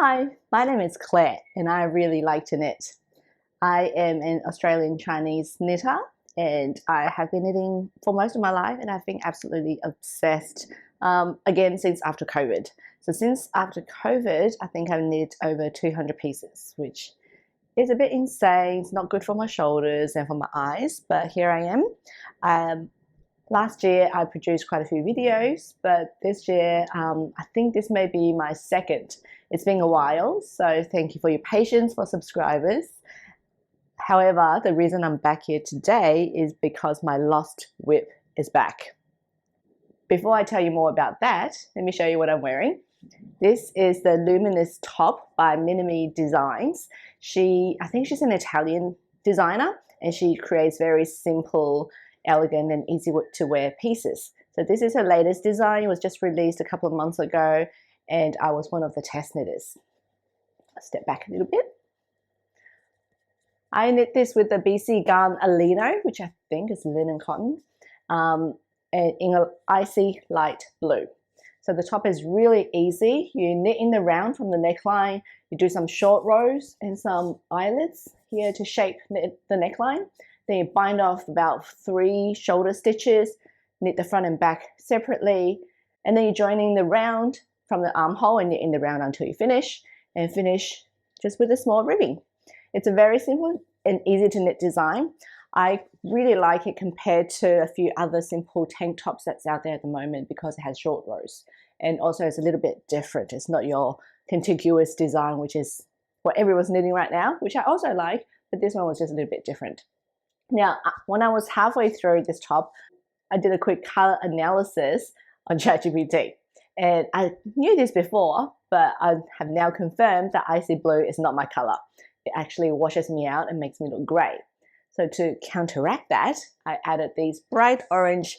Hi, my name is Claire and I really like to knit. I am an Australian Chinese knitter and I have been knitting for most of my life and I've been absolutely obsessed again since after COVID. So since after COVID, I think I've knit over 200 pieces, which is a bit insane. It's not good for my shoulders and for my eyes, but here I am. Last year I produced quite a few videos, but this year I think this may be my second. It's been a while, so thank you for your patience for subscribers. However, the reason I'm back here today is because my lost WIP is back. Before I tell you more about that, let me show you what I'm wearing. This is the Luminous top by Minimi Designs. I think she's an Italian designer and she creates very simple, elegant and easy to wear pieces. So this is her latest design. It was just released a couple of months ago and I was one of the test knitters. I'll step back a little bit. I knit this with the BC Garn Alino, which I think is linen cotton, and in an icy light blue. So the top is really easy. You knit in the round from the neckline, you do some short rows and some eyelets here to shape the neckline. Then you bind off about 3 shoulder stitches, knit the front and back separately, and then you join in the round from the armhole and knit in the round until you finish, and finish just with a small ribbing. It's a very simple and easy to knit design. I really like it compared to a few other simple tank tops that's out there at the moment because it has short rows. And also it's a little bit different. It's not your contiguous design, which is what everyone's knitting right now, which I also like, but this one was just a little bit different. Now, when I was halfway through this top, I did a quick color analysis on ChatGPT. And I knew this before, but I have now confirmed that icy blue is not my color. It actually washes me out and makes me look grey. So to counteract that, I added these bright orange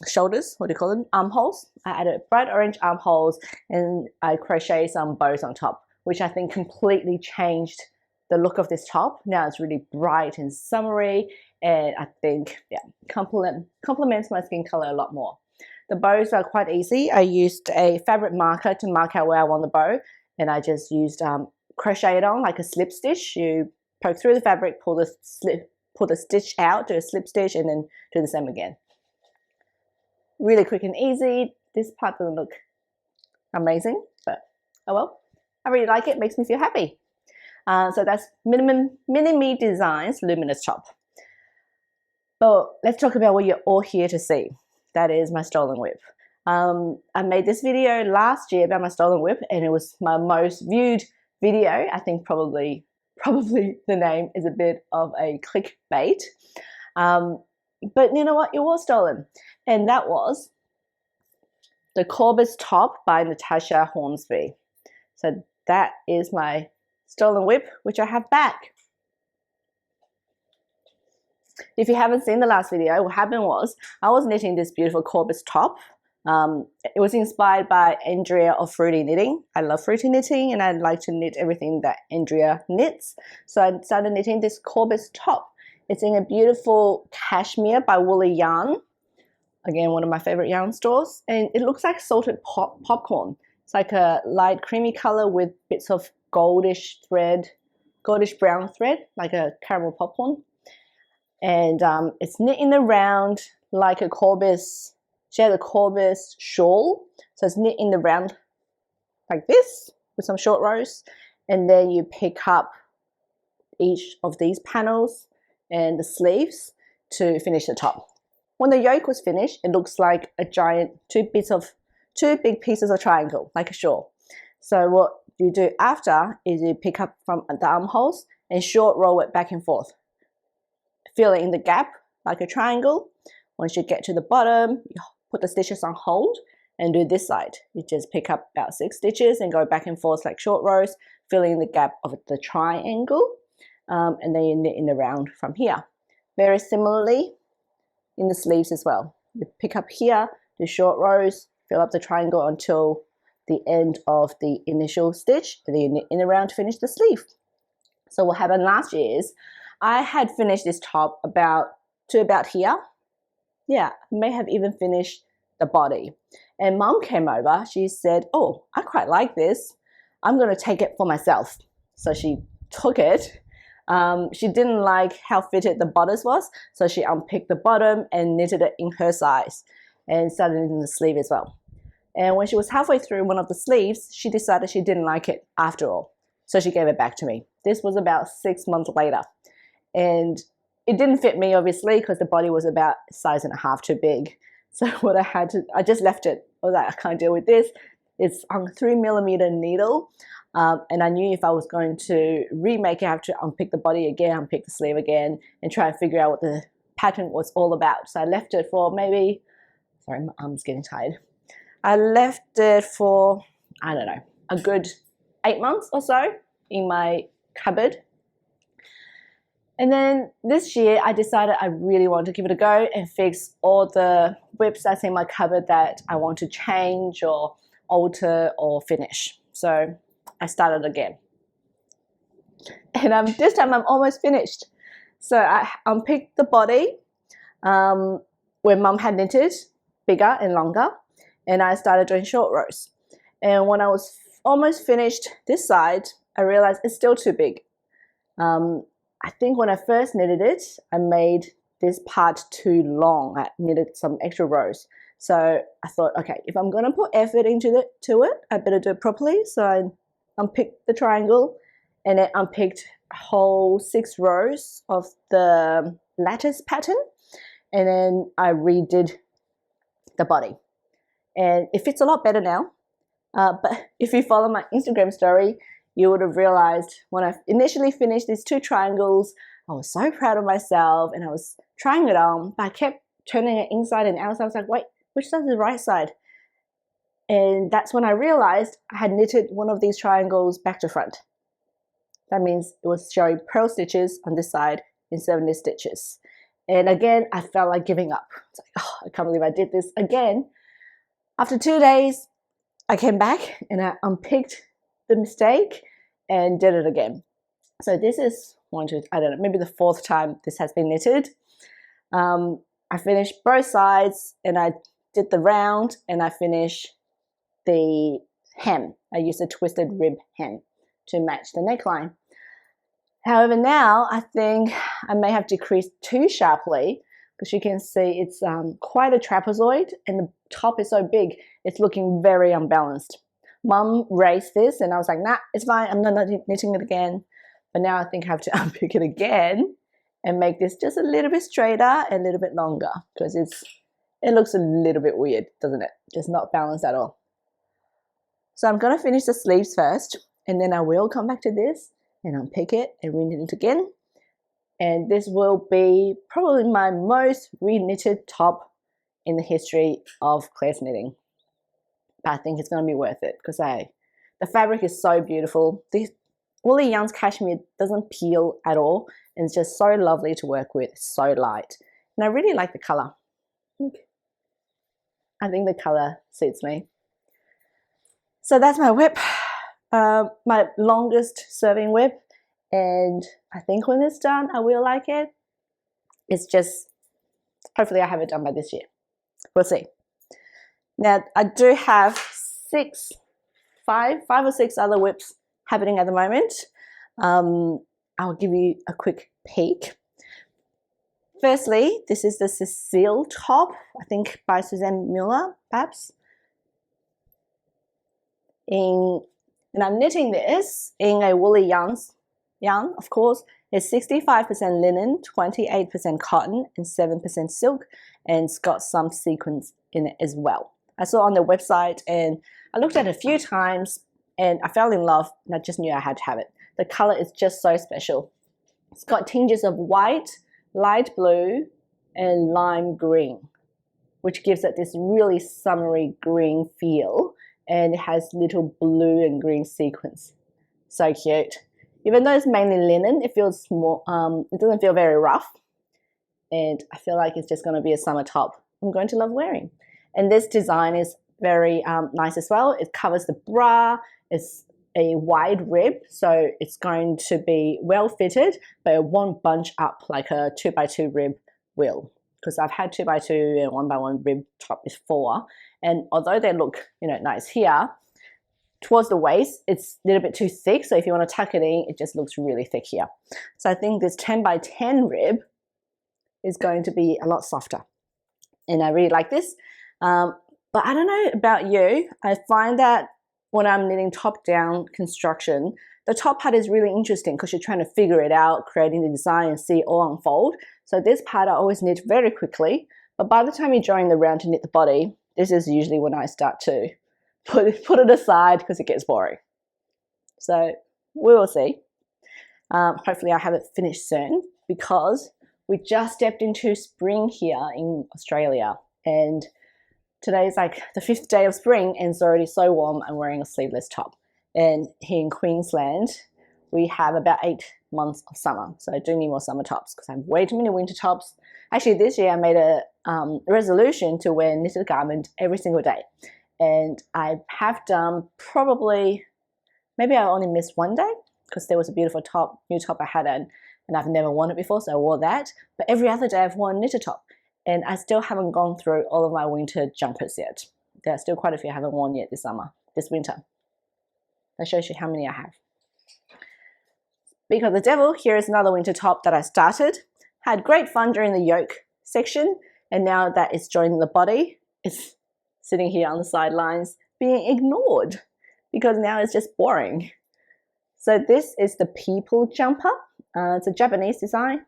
shoulders, what do you call them, armholes. I added bright orange armholes and I crocheted some bows on top, which I think completely changed the look of this top. Now it's really bright and summery and I think, yeah, complements my skin color a lot more. The bows are quite easy. I used a fabric marker to mark out where I want the bow and I just used crochet it on like a slip stitch. You poke through the fabric, pull the stitch out, do a slip stitch and then do the same again. Really quick and easy. This part doesn't look amazing, but oh well. I really like it, makes me feel happy. So that's Minimi Designs Luminous top. But let's talk about what you're all here to see. That is my stolen WIP. I made this video last year about my stolen WIP and it was my most viewed video. I think probably the name is a bit of a clickbait. But you know what? It was stolen. And that was the Corbis top by Natasha Hornby. So that is my stolen WIP, which I have back. If you haven't seen the last video, what happened was I was knitting this beautiful Corbis top. It was inspired by Andrea of Fruity Knitting. I love fruity knitting and I like to knit everything that Andrea knits. So I started knitting this Corbis top. It's in a beautiful cashmere by Woolly Yarn. Again, one of my favorite yarn stores. And it looks like salted popcorn. It's like a light creamy color with bits of goldish brown thread, like a caramel popcorn. And it's knit in the round like a Corbis. She has a Corbis shawl. So it's knit in the round like this with some short rows. And then you pick up each of these panels and the sleeves to finish the top. When the yoke was finished, it looks like a giant two big pieces of triangle, like a shawl. So what you do after is you pick up from the armholes and short roll it back and forth. Fill in the gap like a triangle. Once you get to the bottom, you put the stitches on hold and do this side. You just pick up about 6 stitches and go back and forth like short rows, fill in the gap of the triangle, and then you knit in the round from here. Very similarly in the sleeves as well. You pick up here, do short rows, fill up the triangle until the end of the initial stitch, and then you knit in the round to finish the sleeve. So what happened last year is I had finished this top about here. Yeah, may have even finished the body. And mom came over, she said, oh, I quite like this. I'm going to take it for myself. So she took it. She didn't like how fitted the bodice was, so she unpicked the bottom and knitted it in her size and started knitting the sleeve as well. And when she was halfway through one of the sleeves, she decided she didn't like it after all. So she gave it back to me. This was about 6 months later. And it didn't fit me, obviously, because the body was about a size and a half too big. So what I just left it. I was like, I can't deal with this. It's on a 3mm needle. And I knew if I was going to remake it, I have to unpick the body again, unpick the sleeve again, and try and figure out what the pattern was all about. So I left it for maybe, sorry, my arm's getting tired. I left it for, I don't know, a good 8 months or so in my cupboard. And then this year I decided I really want to give it a go and fix all the WIPs that's in my cupboard that I want to change or alter or finish. So I started again. And this time I'm almost finished. So I unpicked the body where Mum had knitted, bigger and longer. And I started doing short rows. And when I was almost finished this side, I realized it's still too big. I think when I first knitted it, I made this part too long. I knitted some extra rows. So I thought, okay, if I'm going to put effort into it, I better do it properly. So I unpicked the triangle and then unpicked a whole 6 rows of the lattice pattern. And then I redid the body. And it fits a lot better now. But if you follow my Instagram story, you would have realized when I initially finished these 2 triangles, I was so proud of myself and I was trying it on, but I kept turning it inside and outside. I was like, wait, which side is the right side? And that's when I realized I had knitted one of these triangles back to front. That means it was showing purl stitches on this side instead of knit stitches. And again, I felt like giving up. It's like, oh, I can't believe I did this again. After 2 days, I came back and I unpicked the mistake and did it again. So this is I don't know, maybe the 4th time this has been knitted. I finished both sides and I did the round and I finished the hem. I used a twisted rib hem to match the neckline. However, now I think I may have decreased too sharply because you can see it's quite a trapezoid and the top is so big, it's looking very unbalanced. Mum raised this and I was like, nah, it's fine, I'm not knitting it again. But now I think I have to unpick it again and make this just a little bit straighter and a little bit longer because it looks a little bit weird, doesn't it? Just not balanced at all. So I'm going to finish the sleeves first and then I will come back to this and unpick it and reknit it again. And this will be probably my most reknitted top in the history of Claire's knitting. But I think it's going to be worth it because the fabric is so beautiful. This Woolly Yarns cashmere doesn't peel at all and it's just so lovely to work with. It's so light. And I really like the color. I think the color suits me. So that's my WIP, my longest serving WIP. And I think when it's done, I will like it. It's just, hopefully I have it done by this year. We'll see. Now, I do have 5 or 6 other WIPs happening at the moment. I'll give you a quick peek. Firstly, this is the Cecile top, I think by Susanne Muller, perhaps. And I'm knitting this in a Woolly Yarns yarn, of course. It's 65% linen, 28% cotton, and 7% silk, and it's got some sequins in it as well. I saw it on their website and I looked at it a few times and I fell in love and I just knew I had to have it. The color is just so special. It's got tinges of white, light blue, and lime green, which gives it this really summery green feel, and it has little blue and green sequins. So cute. Even though it's mainly linen, it feels more, it doesn't feel very rough, and I feel like it's just going to be a summer top I'm going to love wearing. And this design is very nice as well. It covers the bra. It's a wide rib, so it's going to be well fitted, but it won't bunch up like a 2x2 rib will, because I've had 2x2 and 1x1 rib top before, and although they look, you know, nice here, towards the waist, it's a little bit too thick. So if you want to tuck it in, it just looks really thick here. So I think this 10 by 10 rib is going to be a lot softer. And I really like this. But I don't know about you. I find that when I'm knitting top-down construction, the top part is really interesting because you're trying to figure it out, creating the design and see it all unfold. So this part I always knit very quickly. But by the time you're drawing the round to knit the body, this is usually when I start to put it aside because it gets boring. So we will see. Hopefully I have it finished soon because we just stepped into spring here in Australia, and today is like the 5th day of spring and it's already so warm. I'm wearing a sleeveless top. And here in Queensland, we have about 8 months of summer. So I do need more summer tops because I have way too many winter tops. Actually, this year I made a resolution to wear a knitted garment every single day. And I have done probably, maybe I only missed one day because there was a beautiful top, new top I had on, and I've never worn it before, so I wore that. But every other day I've worn a knitted top. And I still haven't gone through all of my winter jumpers yet. There are still quite a few I haven't worn yet this winter. That shows you how many I have. Speaking of the devil, here is another winter top that I started. Had great fun during the yoke section, and now that it's joining the body, it's sitting here on the sidelines being ignored because now it's just boring. So this is the Peope jumper. It's a Japanese design.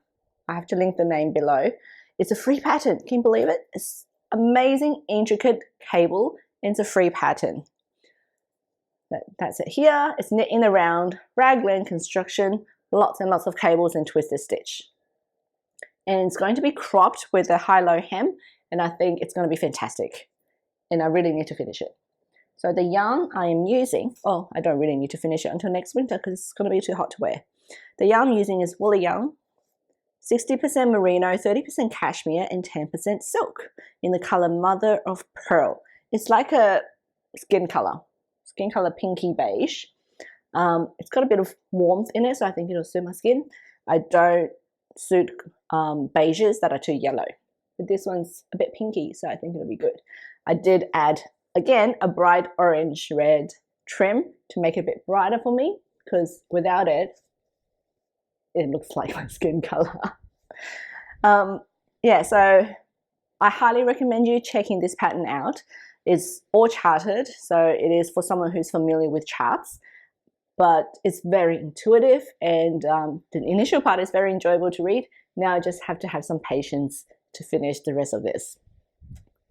I have to link the name below. It's a free pattern. Can you believe it? It's amazing, intricate cable. And it's a free pattern. That's it here. It's knit in the round, raglan construction, lots and lots of cables and twisted stitch. And it's going to be cropped with a high-low hem, and I think it's going to be fantastic. And I really need to finish it. So the yarn I am using, oh, I don't really need to finish it until next winter because it's going to be too hot to wear. The yarn I'm using is woolly yarn, 60% merino, 30% cashmere, and 10% silk in the color Mother of Pearl. It's like a skin color pinky beige. It's got a bit of warmth in it, so I think it'll suit my skin. I don't suit beiges that are too yellow, but this one's a bit pinky, so I think it'll be good. I did add, again, a bright orange red trim to make it a bit brighter for me, because without it, it looks like my skin color. Yeah, so I highly recommend you checking this pattern out. It's all charted, so it is for someone who's familiar with charts, but it's very intuitive, and the initial part is very enjoyable to read. Now I just have to have some patience to finish the rest of this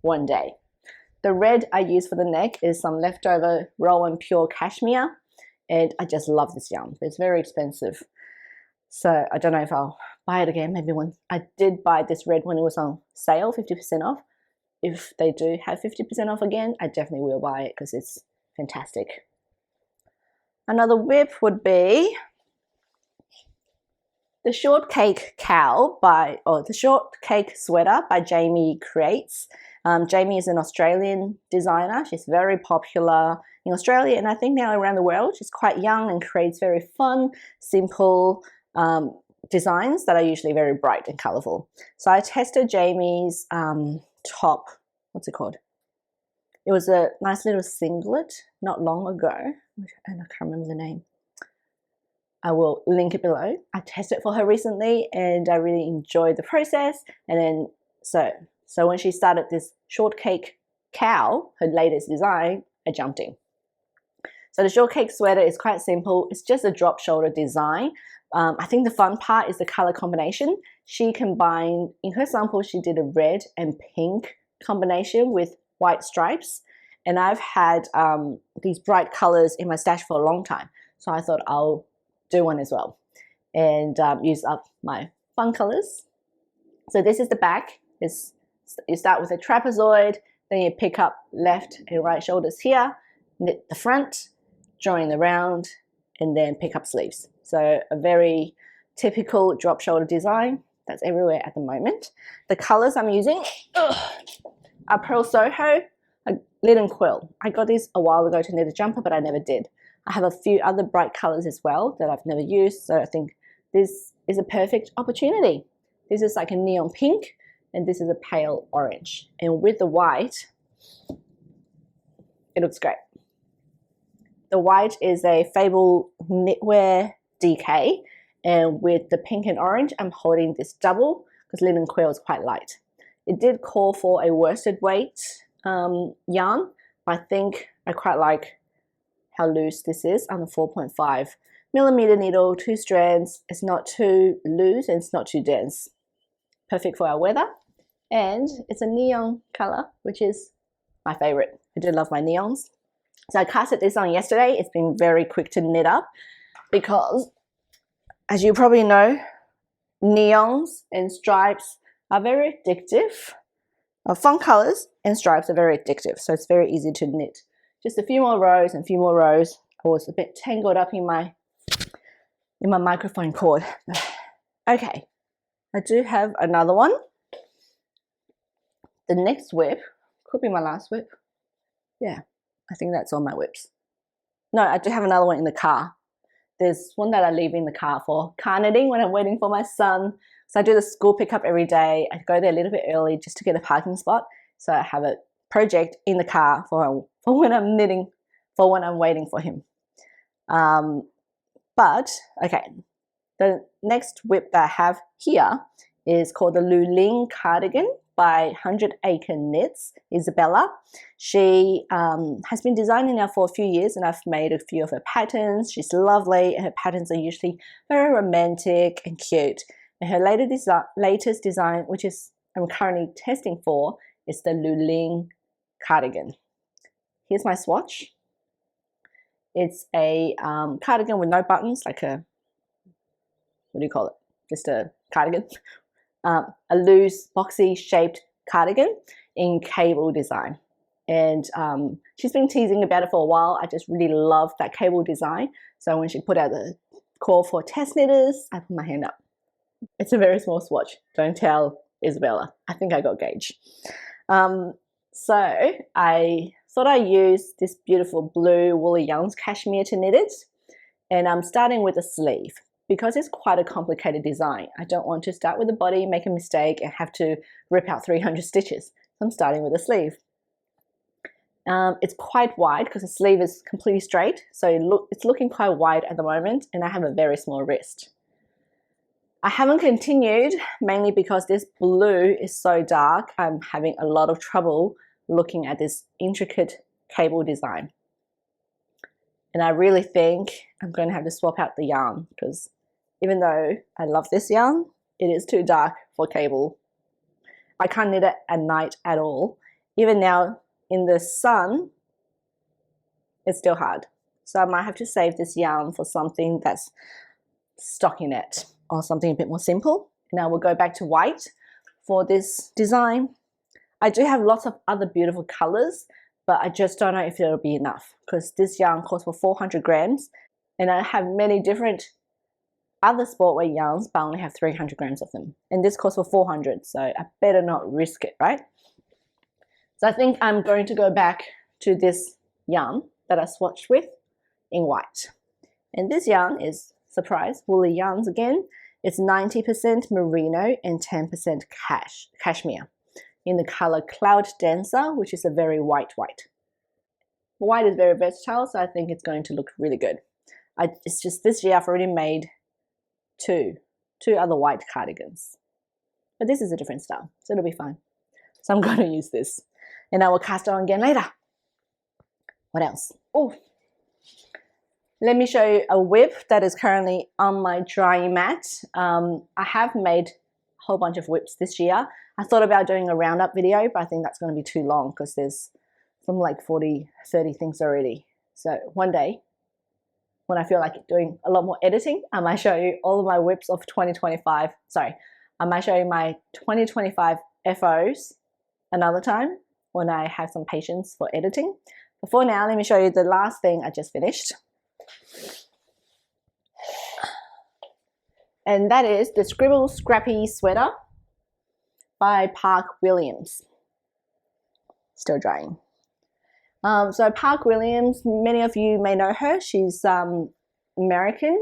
one day. The red I use for the neck is some leftover Rowan pure cashmere, and I just love this yarn. It's very expensive, so I don't know if I'll buy it again. Maybe when I did buy this red when it was on sale, 50% off. If they do have 50% off again, I definitely will buy it because it's fantastic. Another WIP would be the Shortcake the Shortcake sweater by Jaime Creates. Jaime is an Australian designer. She's very popular in Australia and I think now around the world. She's quite young and creates very fun, simple designs that are usually very bright and colorful. So I tested Jaime's top, what's it called? It was a nice little singlet not long ago, and I can't remember the name. I will link it below. I tested it for her recently and I really enjoyed the process. And then so when she started this Shortcake cow, her latest design, I jumped in. So the Shortcake sweater is quite simple. It's just a drop shoulder design. I think the fun part is the color combination. She combined, in her sample, she did a red and pink combination with white stripes. And I've had these bright colors in my stash for a long time. So I thought I'll do one as well and use up my fun colors. So this is the back. You start with a trapezoid, then you pick up left and right shoulders here, knit the front, join the round, and then pick up sleeves. So a very typical drop shoulder design that's everywhere at the moment. The colors I'm using are Pearl Soho, a linen quill. I got this a while ago to knit a jumper, but I never did. I have a few other bright colors as well that I've never used, so I think this is a perfect opportunity. This is like a neon pink, and this is a pale orange. And with the white, it looks great. The white is a Fable knitwear DK, and with the pink and orange, I'm holding this double because linen quill is quite light. It did call for a worsted weight yarn, but I think I quite like how loose this is on the 4.5 millimeter needle, 2 strands. It's not too loose and it's not too dense. Perfect for our weather. And it's a neon color, which is my favorite. I do love my neons. So I casted this on yesterday. It's been very quick to knit up because, as you probably know, neons and stripes are very addictive. Fun colors and stripes are very addictive, so it's very easy to knit. Just a few more rows and a few more rows. I was a bit tangled up in my microphone cord. Okay, I do have another one. The next WIP could be my last WIP. Yeah, I think that's all my WIPs. No, I do have another one in the car. There's one that I leave in the car for car knitting when I'm waiting for my son. So I do the school pickup every day. I go there a little bit early just to get a parking spot. So I have a project in the car for when I'm knitting, for when I'm waiting for him. But, okay, the next WIP that I have here is called the Luline Cardigan by 100 Acre Knits, Isabella. She has been designing now for a few years, and I've made a few of her patterns. She's lovely, and her patterns are usually very romantic and cute. And her latest design, which is I'm currently testing for, is the Luline Cardigan. Here's my swatch. It's a cardigan with no buttons, like a, what do you call it? Just a cardigan. A loose, boxy shaped cardigan in cable design. And she's been teasing about it for a while. I just really love that cable design. So when she put out the call for test knitters, I put my hand up. It's a very small swatch. Don't tell Isabella. I think I got gauge. So I thought I'd use this beautiful blue woolly yarns cashmere to knit it. And I'm starting with a sleeve because it's quite a complicated design. I don't want to start with the body, make a mistake, and have to rip out 300 stitches. So I'm starting with a sleeve. It's quite wide because the sleeve is completely straight. So it's looking quite wide at the moment, and I have a very small wrist. I haven't continued mainly because this blue is so dark. I'm having a lot of trouble looking at this intricate cable design. And I really think I'm going to have to swap out the yarn because even though I love this yarn, it is too dark for cable. I can't knit it at night at all. Even now in the sun, it's still hard. So I might have to save this yarn for something that's stockinette or something a bit more simple. Now we'll go back to white for this design. I do have lots of other beautiful colors, but I just don't know if it'll be enough because this yarn calls for 400 grams and I have many different other sportwear yarns, but I only have 300 grams of them. And this calls for 400, so I better not risk it, right? So I think I'm going to go back to this yarn that I swatched with in white. And this yarn is, surprise, woolly yarns again. It's 90% merino and 10% cashmere in the color Cloud Dancer, which is a very white. White is very versatile, so I think it's going to look really good. It's just this year I've already made two other white cardigans. But this is a different style, so it'll be fine. So I'm going to use this. And I will cast it on again later. What else? Oh, let me show you a WIP that is currently on my drying mat. I have made a whole bunch of WIPs this year. I thought about doing a roundup video, but I think that's going to be too long because there's some like 40, 30 things already. So one day, when I feel like doing a lot more editing, I might show you all of my WIPs of 2025. Sorry, I might show you my 2025 FOs another time when I have some patience for editing. But for now, let me show you the last thing I just finished. And that is the Scribble Scrappy sweater by Park Williams. Still drying. So Park Williams, many of you may know her. She's American,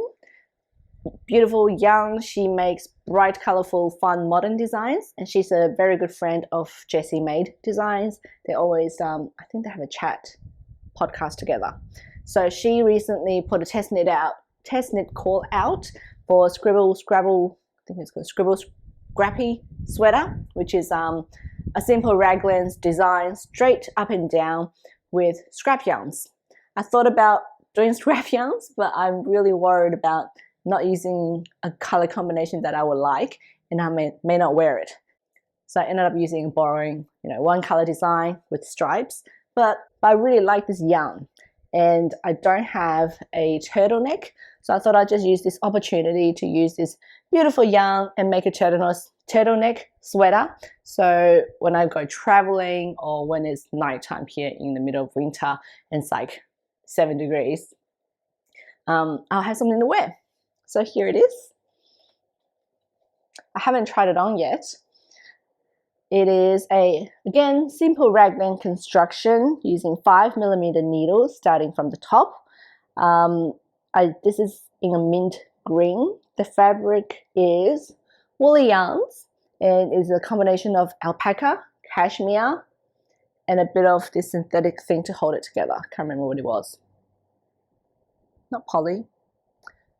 beautiful, young. She makes bright, colorful, fun, modern designs. And she's a very good friend of Jessie Made Designs. They always, I think they have a chat podcast together. So she recently put a test knit call out for Scrabble, I think it's called Scribble Scrappy sweater, which is a simple raglan design, straight up and down with scrap yarns. I thought about doing scrap yarns, but I'm really worried about not using a color combination that I would like, and I may not wear it. So I ended up borrowing, one color design with stripes, but I really like this yarn, and I don't have a turtleneck, so I thought I'd just use this opportunity to use this beautiful yarn and make a turtleneck sweater. So when I go traveling, or when it's nighttime here in the middle of winter and it's like 7 degrees, I'll have something to wear. So here it is. I haven't tried it on yet. It is again, simple raglan construction using 5mm needles starting from the top. This is in a mint green. The fabric is woolly yarns and is a combination of alpaca, cashmere, and a bit of this synthetic thing to hold it together. Can't remember what it was. Not poly,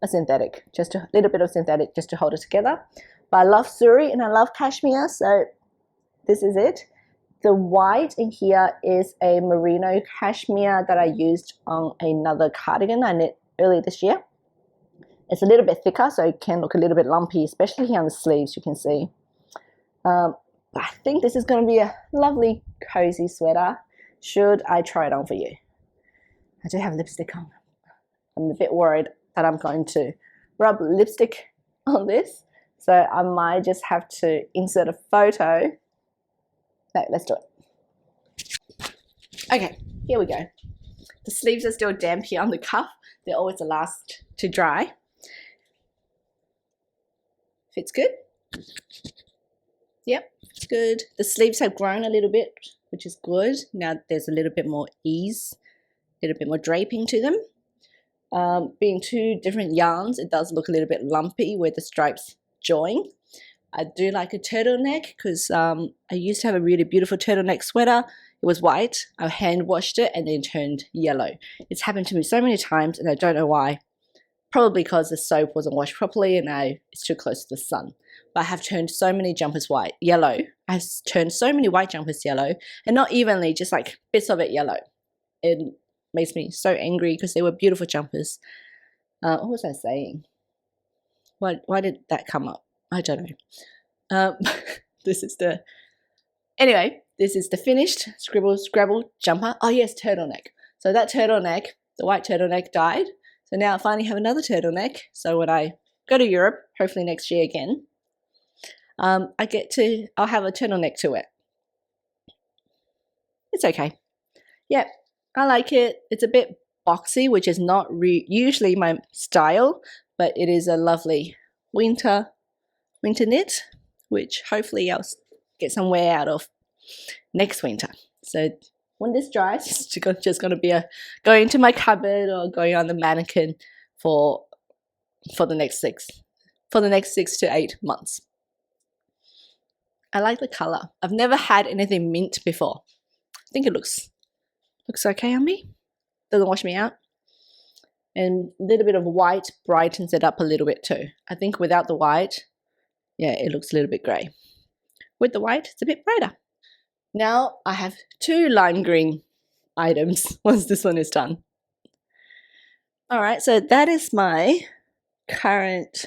a synthetic, just a little bit of synthetic just to hold it together. But I love suri and I love cashmere, so this is it. The white in here is a merino cashmere that I used on another cardigan I knit earlier this year. It's a little bit thicker, so it can look a little bit lumpy, especially here on the sleeves, you can see. I think this is going to be a lovely cozy sweater. Should I try it on for you? I do have lipstick on. I'm a bit worried that I'm going to rub lipstick on this, so I might just have to insert a photo. No, let's do it. Okay, here we go. The sleeves are still damp here on the cuff. They're always the last to dry. Fits good. Yep, it's good. The sleeves have grown a little bit, which is good. Now there's a little bit more ease, a little bit more draping to them. Being two different yarns, it does look a little bit lumpy where the stripes join. I do like a turtleneck because I used to have a really beautiful turtleneck sweater. It was white. I hand washed it and then turned yellow. It's happened to me so many times and I don't know why. Probably because the soap wasn't washed properly and now it's too close to the sun. But I have turned so many jumpers yellow. I've turned so many white jumpers yellow, and not evenly, just like bits of it yellow. It makes me so angry because they were beautiful jumpers. What was I saying? Why did that come up? I don't know. This is the finished Scrabble jumper. Oh yes, turtleneck. So that turtleneck, the white turtleneck, died. So now I finally have another turtleneck. So when I go to Europe, hopefully next year again, I'll have a turtleneck to wear. It's okay. Yep, I like it. It's a bit boxy, which is not usually my style, but it is a lovely winter knit, which hopefully I'll get some wear out of next winter. So when this dries, it's just going to be going into my cupboard or going on the mannequin for the next 6 to 8 months. I like the color. I've never had anything mint before. I think it looks okay on me. Doesn't wash me out. And a little bit of white brightens it up a little bit too. I think without the white, yeah, it looks a little bit grey. With the white, it's a bit brighter. Now I have 2 lime green items once this one is done. All right, so that is my current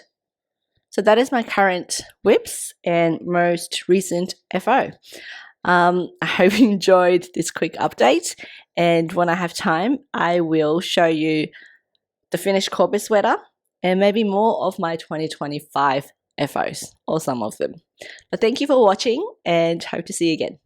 WIPs and most recent FO. I hope you enjoyed this quick update, and when I have time, I will show you the finished Corbis sweater and maybe more of my 2025 FOs, or some of them. But thank you for watching and hope to see you again.